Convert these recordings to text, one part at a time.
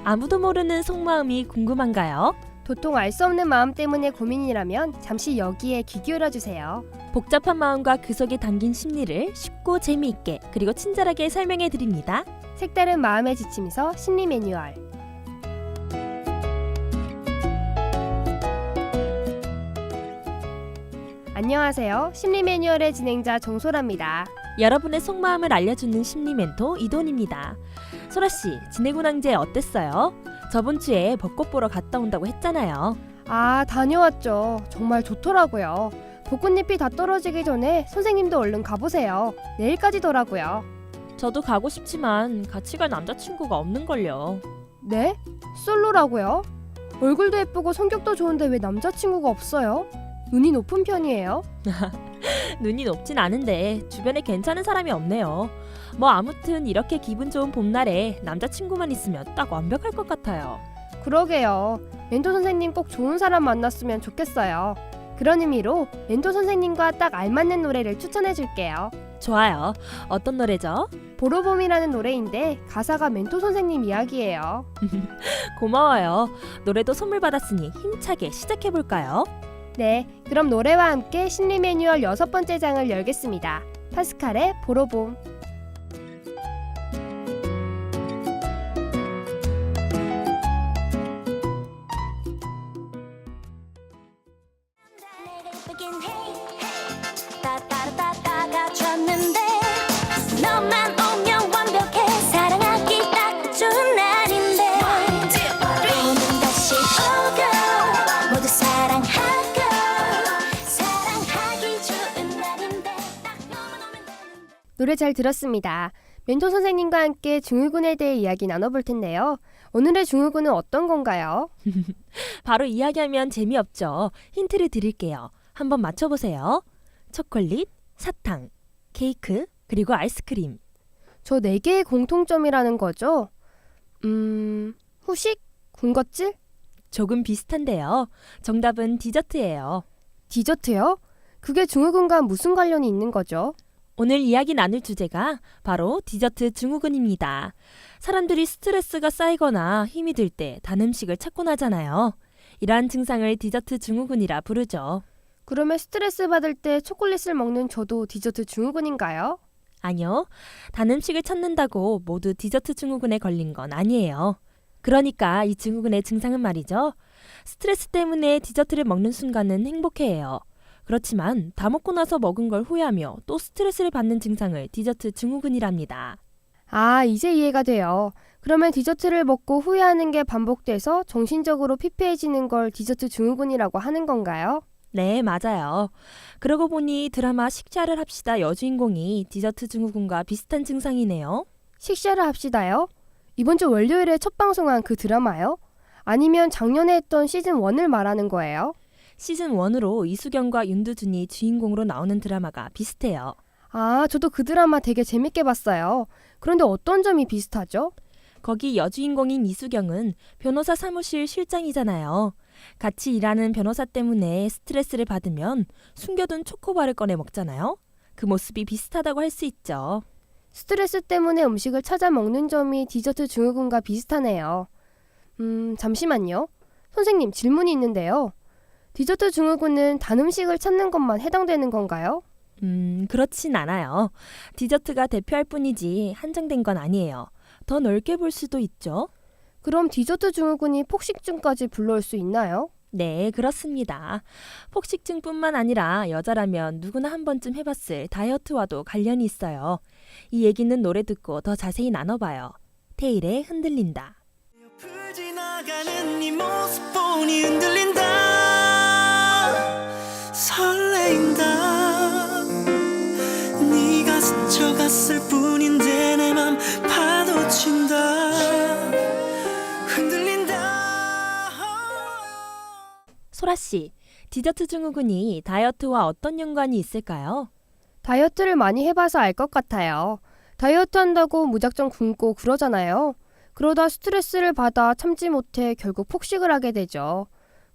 아무도 모르는 속마음이 궁금한가요? 도통 알 수 없는 마음 때문에 고민이라면 잠시 여기에 귀 기울여주세요. 복잡한 마음과 그 속에 담긴 심리를 쉽고 재미있게 그리고 친절하게 설명해 드립니다. 색다른 마음의 지침서 심리 매뉴얼. 안녕하세요. 심리 매뉴얼의 진행자 정소라입니다. 여러분의 속마음을 알려주는 심리 멘토 이돈입니다. 소라씨, 지내고 난제 어땠어요? 저번 주에 벚꽃 보러 갔다 온다고 했잖아요. 아, 다녀왔죠. 정말 좋더라고요. 벚꽃잎이 다 떨어지기 전에 선생님도 얼른 가보세요. 내일까지더라고요. 저도 가고 싶지만 같이 갈 남자친구가 없는걸요. 네? 솔로라고요? 얼굴도 예쁘고 성격도 좋은데 왜 남자친구가 없어요? 눈이 높은 편이에요? 눈이 높진 않은데 주변에 괜찮은 사람이 없네요. 뭐 아무튼 이렇게 기분 좋은 봄날에 남자친구만 있으면 딱 완벽할 것 같아요. 그러게요. 멘토 선생님 꼭 좋은 사람 만났으면 좋겠어요. 그런 의미로 멘토 선생님과 딱 알맞는 노래를 추천해줄게요. 좋아요. 어떤 노래죠? 보로봄이라는 노래인데 가사가 멘토 선생님 이야기예요. 고마워요. 노래도 선물 받았으니 힘차게 시작해볼까요? 네, 그럼 노래와 함께 심리 매뉴얼 6번째 장을 열겠습니다. 파스칼의 보로봄. 너만 오면 완벽해 사랑하기 딱 좋은 날인데 오늘 다시 오고 모두 사랑하고 사랑하기 좋은 날인데 딱 너만 오면 되는데. 노래 잘 들었습니다. 멘토 선생님과 함께 증후군에 대해 이야기 나눠볼 텐데요. 오늘의 증후군은 어떤 건가요? 바로 이야기하면 재미없죠. 힌트를 드릴게요. 한번 맞춰보세요. 초콜릿, 사탕, 케이크, 그리고 아이스크림. 저 4개의 공통점이라는 거죠? 후식? 군것질? 조금 비슷한데요. 정답은 디저트예요. 디저트요? 그게 증후군과 무슨 관련이 있는 거죠? 오늘 이야기 나눌 주제가 바로 디저트 증후군입니다. 사람들이 스트레스가 쌓이거나 힘이 들 때 단 음식을 찾곤 하잖아요. 이러한 증상을 디저트 증후군이라 부르죠. 그러면 스트레스 받을 때 초콜릿을 먹는 저도 디저트 증후군인가요? 아니요. 단 음식을 찾는다고 모두 디저트 증후군에 걸린 건 아니에요. 그러니까 이 증후군의 증상은 말이죠. 스트레스 때문에 디저트를 먹는 순간은 행복해해요. 그렇지만 다 먹고 나서 먹은 걸 후회하며 또 스트레스를 받는 증상을 디저트 증후군이랍니다. 아, 이제 이해가 돼요. 그러면 디저트를 먹고 후회하는 게 반복돼서 정신적으로 피폐해지는 걸 디저트 증후군이라고 하는 건가요? 네, 맞아요. 그러고 보니 드라마 식사를 합시다 여주인공이 디저트 증후군과 비슷한 증상이네요. 식사를 합시다요? 이번 주 월요일에 첫 방송한 그 드라마요? 아니면 작년에 했던 시즌 1을 말하는 거예요? 시즌 1으로 이수경과 윤두준이 주인공으로 나오는 드라마가 비슷해요. 아, 저도 그 드라마 되게 재밌게 봤어요. 그런데 어떤 점이 비슷하죠? 거기 여주인공인 이수경은 변호사 사무실 실장이잖아요. 같이 일하는 변호사 때문에 스트레스를 받으면 숨겨둔 초코바를 꺼내 먹잖아요. 그 모습이 비슷하다고 할 수 있죠. 스트레스 때문에 음식을 찾아 먹는 점이 디저트 증후군과 비슷하네요. 잠시만요. 선생님, 질문이 있는데요. 디저트 증후군은 단 음식을 찾는 것만 해당되는 건가요? 그렇진 않아요. 디저트가 대표할 뿐이지 한정된 건 아니에요. 더 넓게 볼 수도 있죠. 그럼 디저트 증후군이 폭식증까지 불러올 수 있나요? 네, 그렇습니다. 폭식증뿐만 아니라 여자라면 누구나 한 번쯤 해봤을 다이어트와도 관련이 있어요. 이 얘기는 노래 듣고 더 자세히 나눠봐요. 테일의 흔들린다. 옆을 지나가는 네 모습 보니 흔들린다 설레인다 네가 스쳐갔을 뿐인데 내 맘 파도친다 흔들린다. 소라씨, 디저트 증후군이 다이어트와 어떤 연관이 있을까요? 다이어트를 많이 해봐서 알 것 같아요. 다이어트 한다고 무작정 굶고 그러잖아요. 그러다 스트레스를 받아 참지 못해 결국 폭식을 하게 되죠.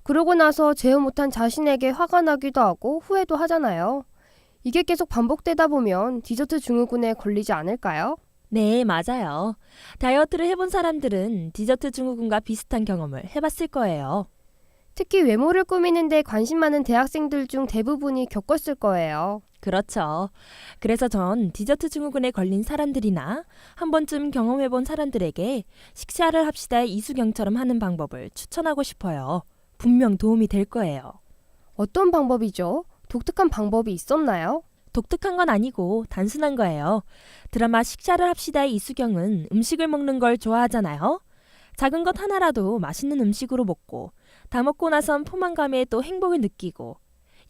그러고 나서 제어 못한 자신에게 화가 나기도 하고 후회도 하잖아요. 이게 계속 반복되다 보면 디저트 증후군에 걸리지 않을까요? 네, 맞아요. 다이어트를 해본 사람들은 디저트 증후군과 비슷한 경험을 해봤을 거예요. 특히 외모를 꾸미는데 관심 많은 대학생들 중 대부분이 겪었을 거예요. 그렇죠. 그래서 전 디저트 증후군에 걸린 사람들이나 한 번쯤 경험해본 사람들에게 식사를 합시다의 이수경처럼 하는 방법을 추천하고 싶어요. 분명 도움이 될 거예요. 어떤 방법이죠? 독특한 방법이 있었나요? 독특한 건 아니고 단순한 거예요. 드라마 식사를 합시다의 이수경은 음식을 먹는 걸 좋아하잖아요. 작은 것 하나라도 맛있는 음식으로 먹고 다 먹고 나선 포만감에 또 행복을 느끼고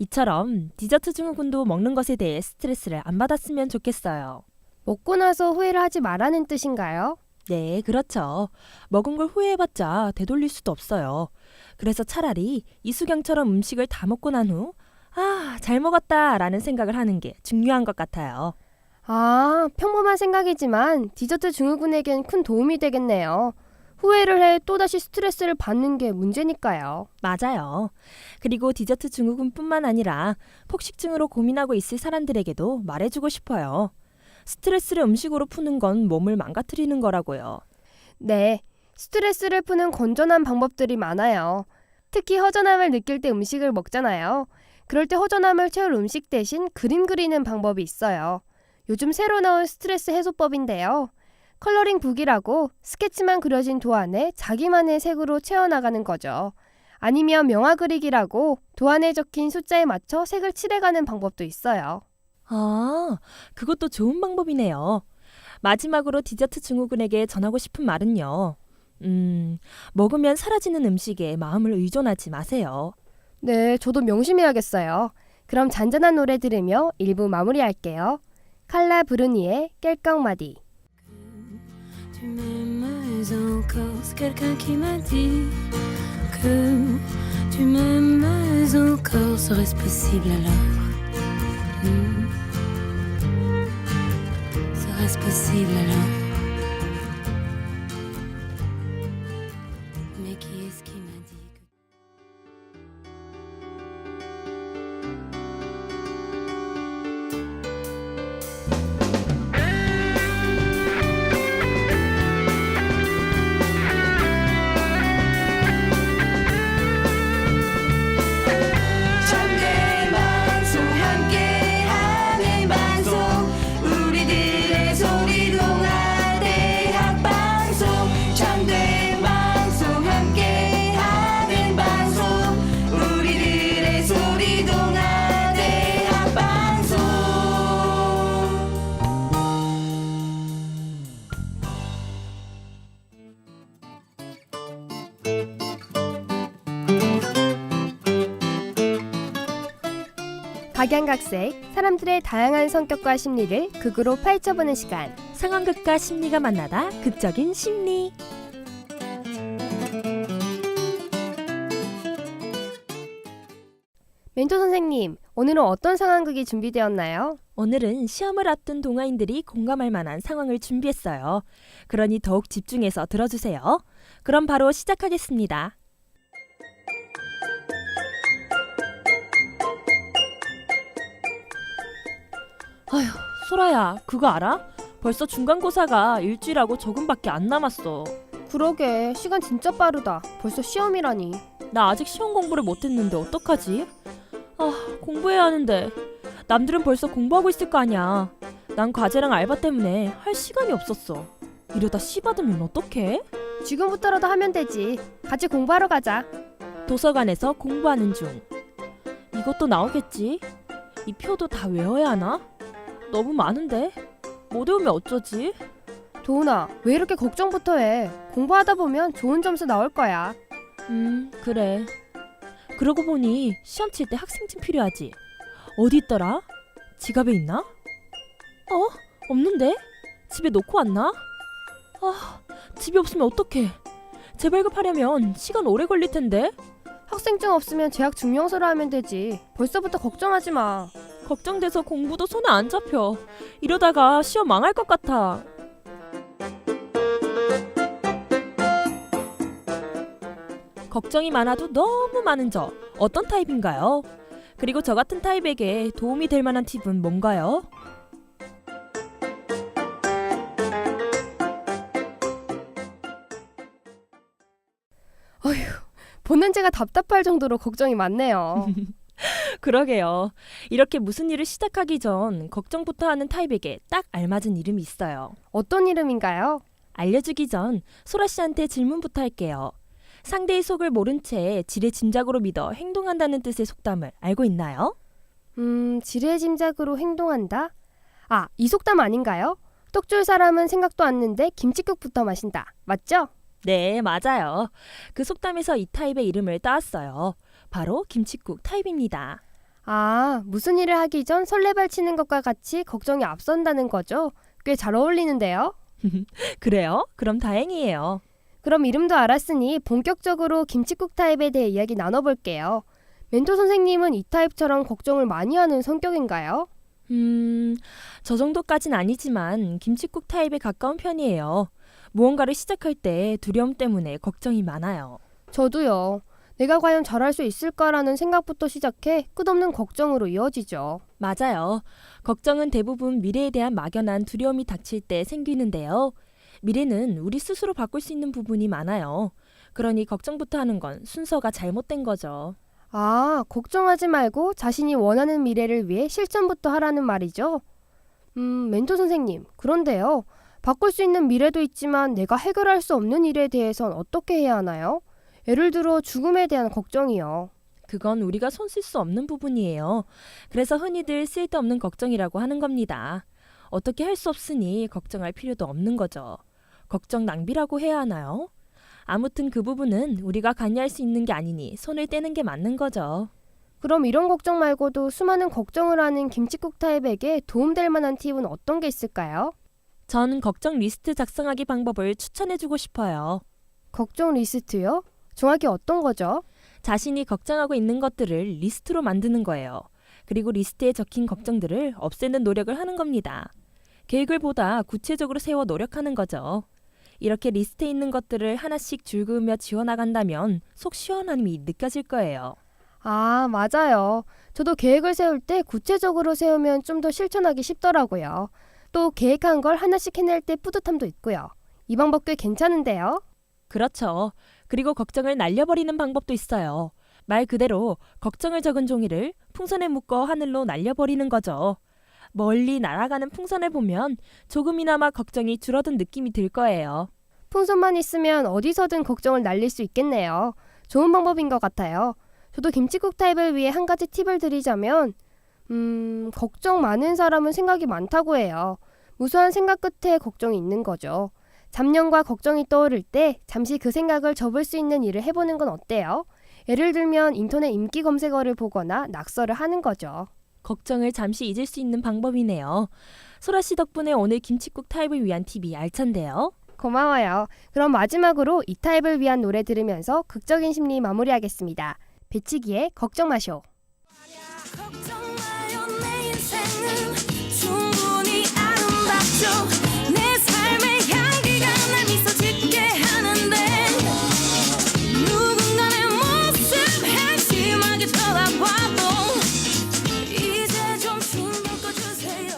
이처럼 디저트 증후군도 먹는 것에 대해 스트레스를 안 받았으면 좋겠어요. 먹고 나서 후회를 하지 말라는 뜻인가요? 네, 그렇죠. 먹은 걸 후회해봤자 되돌릴 수도 없어요. 그래서 차라리 이수경처럼 음식을 다 먹고 난 후 잘 먹었다 라는 생각을 하는 게 중요한 것 같아요. 아, 평범한 생각이지만 디저트 증후군에겐 큰 도움이 되겠네요. 후회를 해 또다시 스트레스를 받는 게 문제니까요. 맞아요. 그리고 디저트 증후군뿐만 아니라 폭식증으로 고민하고 있을 사람들에게도 말해주고 싶어요. 스트레스를 음식으로 푸는 건 몸을 망가뜨리는 거라고요. 네, 스트레스를 푸는 건전한 방법들이 많아요. 특히 허전함을 느낄 때 음식을 먹잖아요. 그럴 때 허전함을 채울 음식 대신 그림 그리는 방법이 있어요. 요즘 새로 나온 스트레스 해소법인데요. 컬러링 북이라고 스케치만 그려진 도안에 자기만의 색으로 채워나가는 거죠. 아니면 명화 그리기라고 도안에 적힌 숫자에 맞춰 색을 칠해가는 방법도 있어요. 아, 그것도 좋은 방법이네요. 마지막으로 디저트 증후군에게 전하고 싶은 말은요. 먹으면 사라지는 음식에 마음을 의존하지 마세요. 네, 저도 명심해야겠어요. 그럼 잔잔한 노래 들으며 1부 마무리할게요. 칼라 브루니의 깰꺽마디. Tu m'aimes encore, c'est quelqu'un qui m'a dit que tu m'aimes encore. Serait-ce possible alors? Serait-ce possible alors? Mais qui est-ce qui m'a dit que... 참된 방송 함께하는 방송 우리들의 소리 동안 대학 방송 참된 방송 함께하는 방송 우리들의 소리 동안 대학 방송 각양각색 사람들의 다양한 성격과 심리를 극으로 파헤쳐보는 시간. 상황극과 심리가 만나다 극적인 심리. 멘토 선생님, 오늘은 어떤 상황극이 준비되었나요? 오늘은 시험을 앞둔 동아인들이 공감할 만한 상황을 준비했어요. 그러니 더욱 집중해서 들어주세요. 그럼 바로 시작하겠습니다. 아휴, 소라야, 그거 알아? 벌써 중간고사가 일주일하고 조금밖에 안 남았어. 그러게, 시간 진짜 빠르다. 벌써 시험이라니. 나 아직 시험 공부를 못했는데 어떡하지? 공부해야 하는데 남들은 벌써 공부하고 있을 거 아니야. 난 과제랑 알바 때문에 할 시간이 없었어. 이러다 시 받으면 어떡해? 지금부터라도 하면 되지. 같이 공부하러 가자. 도서관에서 공부하는 중. 이것도 나오겠지? 이 표도 다 외워야 하나? 너무 많은데? 못 외우면 어쩌지? 도훈아, 왜 이렇게 걱정부터 해? 공부하다 보면 좋은 점수 나올 거야. 그래. 그러고 보니 시험 칠 때 학생증 필요하지. 어디 있더라? 지갑에 있나? 없는데? 집에 놓고 왔나? 집에 없으면 어떡해. 재발급하려면 시간 오래 걸릴 텐데. 학생증 없으면 재학 증명서로 하면 되지. 벌써부터 걱정하지 마. 걱정돼서 공부도 손에 안 잡혀. 이러다가 시험 망할 것 같아. 걱정이 많아도 너무 많은 저 어떤 타입인가요? 그리고 저 같은 타입에게 도움이 될 만한 팁은 뭔가요? 보는 제가 답답할 정도로 걱정이 많네요. 그러게요. 이렇게 무슨 일을 시작하기 전 걱정부터 하는 타입에게 딱 알맞은 이름이 있어요. 어떤 이름인가요? 알려주기 전 소라 씨한테 질문부터 할게요. 상대의 속을 모른 채 지레 짐작으로 믿어 행동한다는 뜻의 속담을 알고 있나요? 지레짐작으로 행동한다? 아, 이 속담 아닌가요? 떡 줄 사람은 생각도 않는데 김치국부터 마신다. 맞죠? 네, 맞아요. 그 속담에서 이 타입의 이름을 따왔어요. 바로 김칫국 타입입니다. 아, 무슨 일을 하기 전 설레발치는 것과 같이 걱정이 앞선다는 거죠? 꽤 잘 어울리는데요? 그래요? 그럼 다행이에요. 그럼 이름도 알았으니 본격적으로 김칫국 타입에 대해 이야기 나눠볼게요. 멘토 선생님은 이 타입처럼 걱정을 많이 하는 성격인가요? 저 정도까진 아니지만 김칫국 타입에 가까운 편이에요. 무언가를 시작할 때 두려움 때문에 걱정이 많아요. 저도요. 내가 과연 잘할 수 있을까라는 생각부터 시작해 끝없는 걱정으로 이어지죠. 맞아요. 걱정은 대부분 미래에 대한 막연한 두려움이 닥칠 때 생기는데요. 미래는 우리 스스로 바꿀 수 있는 부분이 많아요. 그러니 걱정부터 하는 건 순서가 잘못된 거죠. 아, 걱정하지 말고 자신이 원하는 미래를 위해 실천부터 하라는 말이죠. 멘토 선생님, 그런데요. 바꿀 수 있는 미래도 있지만 내가 해결할 수 없는 일에 대해선 어떻게 해야 하나요? 예를 들어 죽음에 대한 걱정이요. 그건 우리가 손쓸 수 없는 부분이에요. 그래서 흔히들 쓸데없는 걱정이라고 하는 겁니다. 어떻게 할 수 없으니 걱정할 필요도 없는 거죠. 걱정 낭비라고 해야 하나요? 아무튼 그 부분은 우리가 관여할 수 있는 게 아니니 손을 떼는 게 맞는 거죠. 그럼 이런 걱정 말고도 수많은 걱정을 하는 김칫국 타입에게 도움될 만한 팁은 어떤 게 있을까요? 전 걱정 리스트 작성하기 방법을 추천해주고 싶어요. 걱정 리스트요? 정확히 어떤 거죠? 자신이 걱정하고 있는 것들을 리스트로 만드는 거예요. 그리고 리스트에 적힌 걱정들을 없애는 노력을 하는 겁니다. 계획을 보다 구체적으로 세워 노력하는 거죠. 이렇게 리스트에 있는 것들을 하나씩 줄 그으며 지워나간다면 속 시원함이 느껴질 거예요. 아, 맞아요. 저도 계획을 세울 때 구체적으로 세우면 좀 더 실천하기 쉽더라고요. 또 계획한 걸 하나씩 해낼 때 뿌듯함도 있고요. 이 방법 꽤 괜찮은데요? 그렇죠. 그리고 걱정을 날려버리는 방법도 있어요. 말 그대로 걱정을 적은 종이를 풍선에 묶어 하늘로 날려버리는 거죠. 멀리 날아가는 풍선을 보면 조금이나마 걱정이 줄어든 느낌이 들 거예요. 풍선만 있으면 어디서든 걱정을 날릴 수 있겠네요. 좋은 방법인 것 같아요. 저도 김칫국 타입을 위해 한 가지 팁을 드리자면 걱정 많은 사람은 생각이 많다고 해요. 무수한 생각 끝에 걱정이 있는 거죠. 잡념과 걱정이 떠오를 때 잠시 그 생각을 접을 수 있는 일을 해보는 건 어때요? 예를 들면 인터넷 인기 검색어를 보거나 낙서를 하는 거죠. 걱정을 잠시 잊을 수 있는 방법이네요. 소라 씨 덕분에 오늘 김칫국 타입을 위한 팁이 알찬데요. 고마워요. 그럼 마지막으로 이 타입을 위한 노래 들으면서 극적인 심리 마무리하겠습니다. 배치기의 걱정 마쇼. 걱정 마요 내 인생은 충분히 아름답죠 내 삶의 향기가 날 미소 짓게 하는데 누군가 내 모습 한심하게 쳐다봐도 이제 좀 신경 꺼주세요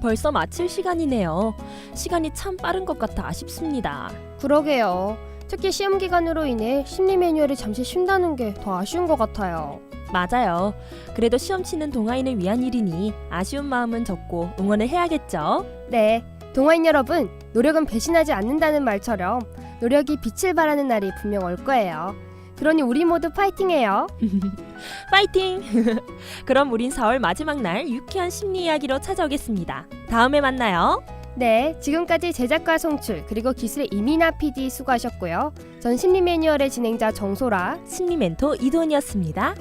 벌써 마칠 시간이네요. 시간이 참 빠른 것 같아 아쉽습니다. 그러게요. 특히 시험 기간으로 인해 심리 매뉴얼이 잠시 쉰다는 게 더 아쉬운 것 같아요. 맞아요. 그래도 시험 치는 동아인을 위한 일이니 아쉬운 마음은 접고 응원을 해야겠죠. 네, 동아인 여러분, 노력은 배신하지 않는다는 말처럼 노력이 빛을 발하는 날이 분명 올 거예요. 그러니 우리 모두 파이팅해요. 파이팅! 그럼 우린 4월 마지막 날 유쾌한 심리 이야기로 찾아오겠습니다. 다음에 만나요. 네, 지금까지 제작과 송출 그리고 기술의 이민아 PD 수고하셨고요. 전 심리 매뉴얼의 진행자 정소라. 심리 멘토 이도은이었습니다.